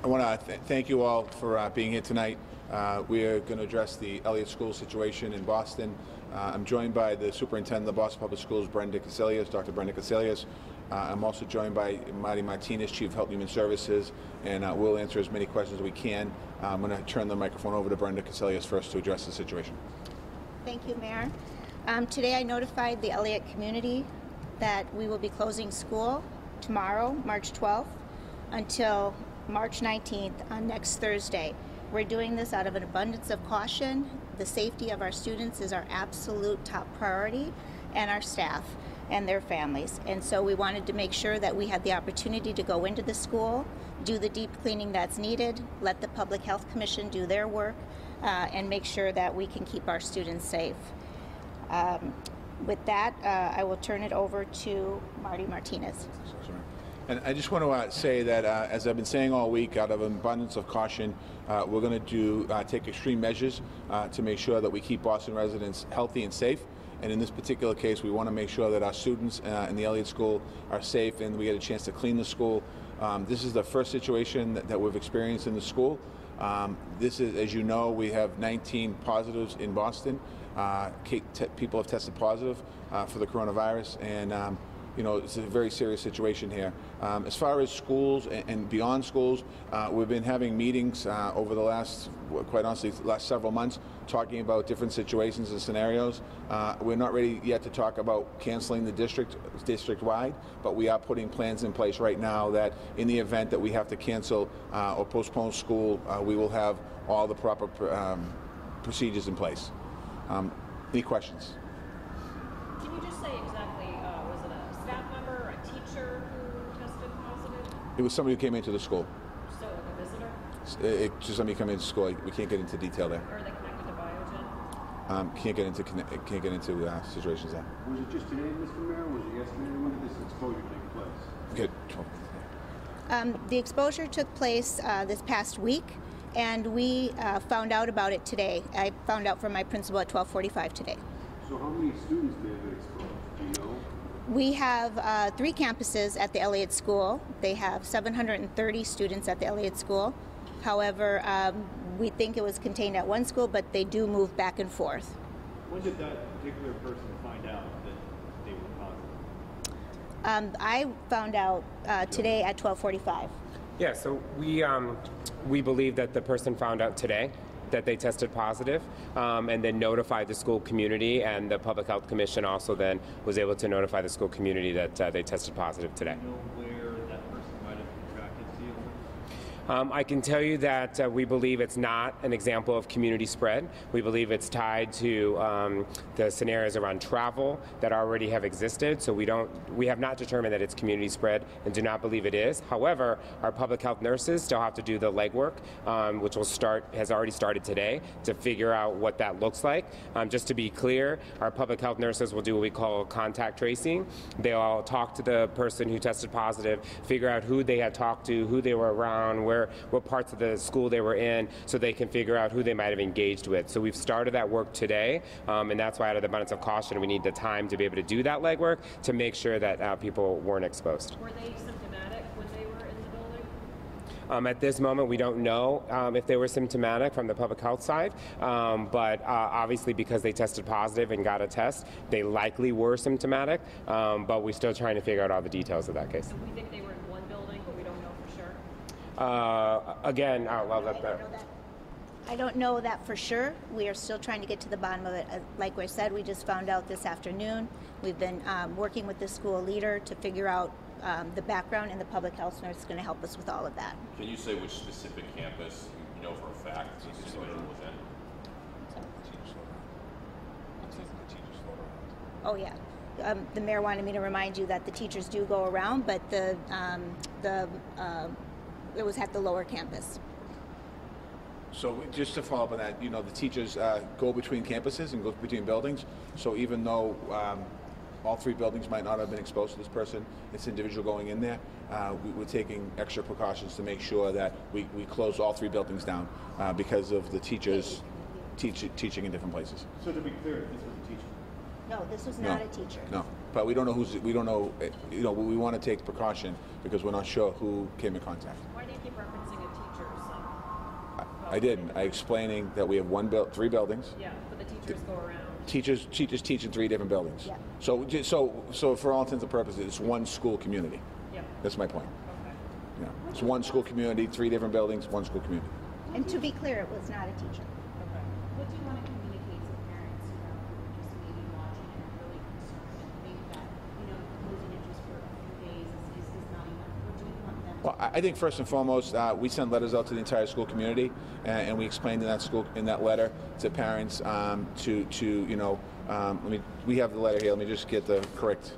I want to thank you all for being here tonight. We are going to address the Eliot School situation in Boston. I'm joined by the Superintendent of the Boston Public Schools, CASSELLIUS, Dr. Brenda CASSELLIUS. I'm also joined by Marty Martinez, Chief of Health and Human Services, and we'll answer as many questions as we can. I'm going to turn the microphone over to Brenda CASSELLIUS first to address the situation. Thank you, Mayor. Today I notified the Eliot community that we will be closing school tomorrow, March 12th, until March 19th on next Thursday. We're doing this out of an abundance of caution. The safety of our students is our absolute top priority, and our staff and their families. And so we wanted to make sure that we had the opportunity to go into the school, do the deep cleaning that's needed, let the Public Health Commission do their work, and make sure that we can keep our students safe. With that, I will turn it over to Marty Martinez. And I just want to say that, as I've been saying all week, out of an abundance of caution, we're going to take extreme measures to make sure that we keep Boston residents healthy and safe. And in this particular case, we want to make sure that our students in the Eliot School are safe and we get a chance to clean the school. This is the first situation that we've experienced in the school. This is, as you know, we have 19 positives in Boston. People have tested positive for the coronavirus, and you know, it's a very serious situation here. As far as schools and beyond schools, we've been having meetings over the last, quite honestly, last several months, talking about different situations and scenarios. We're not ready yet to talk about canceling the district-wide, but we are putting plans in place right now that in the event that we have to cancel or postpone school, we will have all the proper procedures in place. Any questions? Can you just say exactly, was it a staff member or a teacher who tested positive? It was somebody who came into the school. So like a visitor? Just somebody coming into school. We can't get into detail there. Are they connected to Biogen? Can't get into situations there. Was it just today, Mr. Mayor, or was it yesterday? When did this exposure take place? Good. The exposure took place this past week, and we found out about it today. I found out from my principal at 12:45 today. So how many students did it expose? Do you know? We have 3 campuses at the Eliot School. They have 730 students at the Eliot School. However, we think it was contained at one school, but they do move back and forth. When did that particular person find out that they were positive? I found out today at 12:45. Yeah, so we believe that the person found out today that they tested positive, and then notified the school community, and the Public Health Commission also then was able to notify the school community that they tested positive today. Do you know where that person might have contracted COV? I can tell you that we believe it's not an example of community spread. We believe it's tied to the scenarios around travel that already have existed. So we have not determined that it's community spread and do not believe it is. However, our public health nurses still have to do the legwork, which has already started today, to figure out what that looks like. Just to be clear, our public health nurses will do what we call contact tracing. They'll talk to the person who tested positive, figure out who they had talked to, who they were around, what parts of the school they were in, so they can figure out who they might have engaged with. So we've started that work today, and that's why, out of the abundance of caution, we need the time to be able to do that legwork to make sure that people weren't exposed. Were they symptomatic when they were in the building? At this moment, we don't know if they were symptomatic from the public health side, but obviously because they tested positive and got a test, they likely were symptomatic, but we're still trying to figure out all the details of that case. So we think they were in one building, but we don't know for sure? Again, well, I don't know that for sure. We are still trying to get to the bottom of it. Like I said, we just found out this afternoon. We've been working with the school leader to figure out the background, and the public health nurse is going to help us with all of that. Can you say which specific campus you know for a fact this individual was in? Oh yeah. The mayor wanted me to remind you that the teachers do go around, but it was at the lower campus. So just to follow up on that, you know, the teachers go between campuses and go between buildings. So even though all 3 buildings might not have been exposed to this person, this individual going in there, we're taking extra precautions to make sure that we close all 3 buildings down because of the teachers teaching in different places. So to be clear, this was a teacher? No, this was not a teacher. No, but we don't know we don't know, you know, we want to take precaution because we're not sure who came in contact. Why do you keep referencing a teacher? I didn't. I explaining that we have three buildings. Yeah, but the teachers go around. Teachers teach in three different buildings. Yeah. So for all intents and purposes, it's one school community. Yep. That's my point. Okay. Yeah. It's one school community, three different buildings, one school community. And to be clear, it was not a teacher. Okay. What do you want to communicate to parents who are just maybe watching and are really concerned and think that, closing it just for a few days is not enough? What do you want them to Well, I think first and foremost, we send letters out to the entire school community, and we explained in that letter to parents we have the letter here. Let me just get the correct.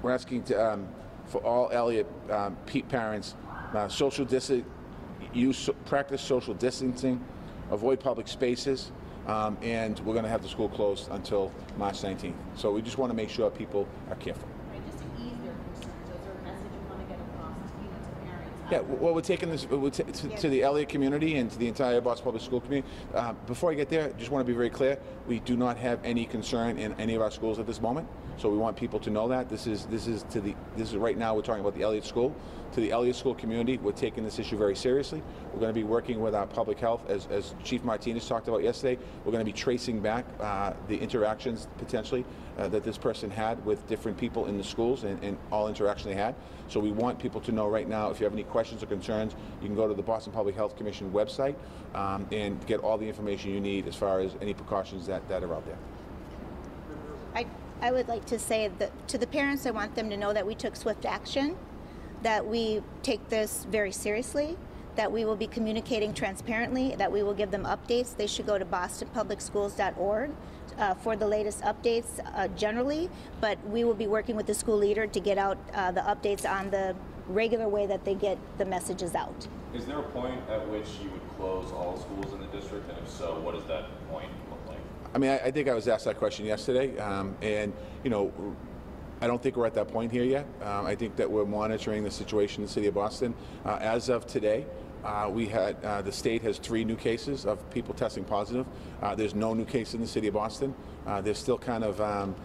We're asking for all Eliot parents, practice social distancing, avoid public spaces, and we're going to have the school closed until March 19th. So we just want to make sure people are careful. right, just to ease their concerns? Is there a message you want to get across to parents? Yeah, well, we're taking this to the Eliot community and to the entire Boston Public School community. Before I get there, I just want to be very clear. We do not have any concern in any of our schools at this moment. So we want people to know that this is right now we're talking about the Eliot School. To the Eliot School community, we're taking this issue very seriously. We're going to be working with our public health, as Chief Martinez talked about yesterday. We're going to be tracing back the interactions potentially that this person had with different people in the schools and all interaction they had. So we want people to know right now, if you have any questions or concerns, you can go to the Boston Public Health Commission website and get all the information you need as far as any precautions that are out there. I would like to say that to the parents, I want them to know that we took swift action, that we take this very seriously, that we will be communicating transparently, that we will give them updates. They should go to bostonpublicschools.org for the latest updates generally, but we will be working with the school leader to get out the updates on the regular way that they get the messages out. Is there a point at which you would close all schools in the district, and if so, what does that point look like? I mean, I think I was asked that question yesterday, and I don't think we're at that point here yet. I think that we're monitoring the situation in the city of Boston. As of today, the state has 3 new cases of people testing positive. There's no new case in the city of Boston. They're still kind of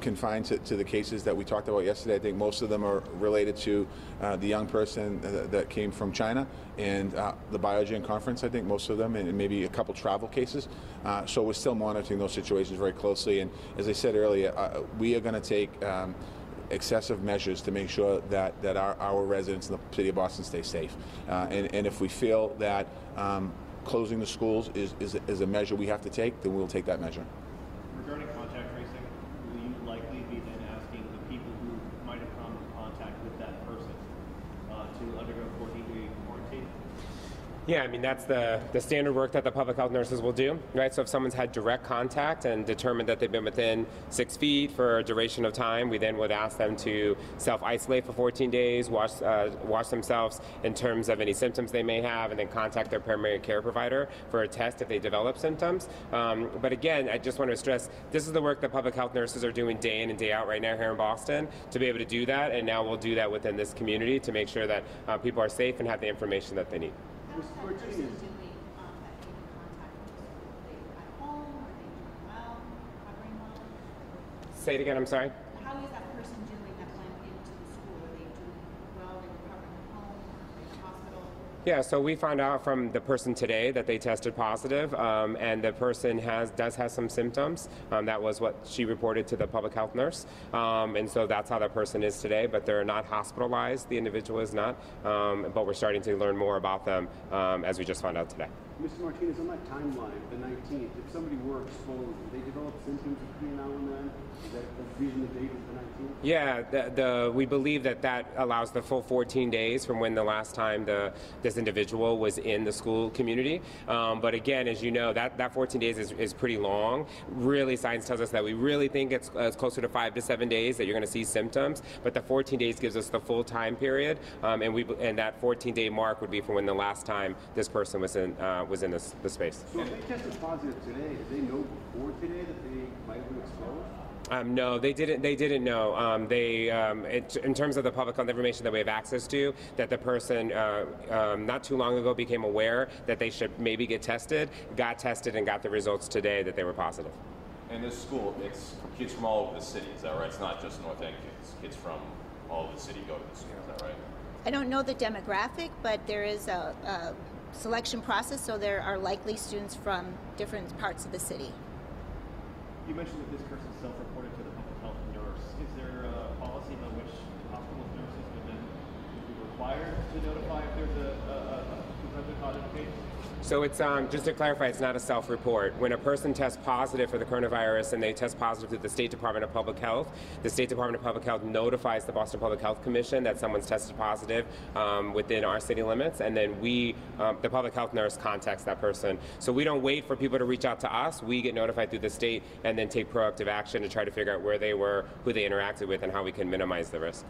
confined to the cases that we talked about yesterday. I think most of them are related to the young person that came from China and the Biogen conference, I think most of them, and maybe a couple travel cases. So we're still monitoring those situations very closely. And as I said earlier, we are going to take excessive measures to make sure that our residents in the city of Boston stay safe. And if we feel that closing the schools is a measure we have to take, then we'll take that measure. Regarding contact tracing, will you likely be then asking the people who might have come in contact with that person to undergo 14-day quarantine? Yeah, I mean, that's the standard work that the public health nurses will do, right? So if someone's had direct contact and determined that they've been within 6 feet for a duration of time, we then would ask them to self-isolate for 14 days, wash themselves in terms of any symptoms they may have, and then contact their primary care provider for a test if they develop symptoms. But again, I just want to stress, this is the work that public health nurses are doing day in and day out right now here in Boston to be able to do that, and now we'll do that within this community to make sure that people are safe and have the information that they need. How's that person doing that came in contact with the school? Are they at home? Are they doing well? Recovering well? Say it again, I'm sorry. How is that person doing that went into the school? Are they doing well? Are they recovering at home? Are they in the hospital? Yeah, so we found out from the person today that they tested positive, and the person does have some symptoms. That was what she reported to the public health nurse, and so that's how that person is today. But they're not hospitalized. The individual is not, but we're starting to learn more about them as we just found out today. Mr. Martinez, on that timeline, the 19th, if somebody were exposed, would they develop symptoms between now and then? Is that the reason the date is the 19th? Yeah, we believe that allows the full 14 days from when the last time this individual was in the school community. But again, as you know, that 14 days is pretty long. Really, science tells us that we really think it's closer to 5 to 7 days that you're going to see symptoms. But the 14 days gives us the full time period, and that 14-day mark would be from when the last time this person was in the space. So if they tested positive today, did they know before today that they might have been exposed? No, they didn't. They didn't know. In terms of the public health information that we have access to, that the person not too long ago became aware that they should maybe get tested, got tested, and got the results today that they were positive. And this school, it's kids from all over the city, is that right? It's not just North End kids. Kids from all over the city go to this school, is that right? I don't know the demographic, but there is a selection process, so there are likely students from different parts of the city. You mentioned that this person self-reported to the public health nurse. Is there a policy by which hospital nurses would then be required to notify if there's a presumptive positive case? So it's, just to clarify, it's not a self-report. When a person tests positive for the coronavirus and they test positive to the State Department of Public Health, the State Department of Public Health notifies the Boston Public Health Commission that someone's tested positive within our city limits, and then we, the public health nurse, contacts that person. So we don't wait for people to reach out to us. We get notified through the state and then take proactive action to try to figure out where they were, who they interacted with, and how we can minimize the risk.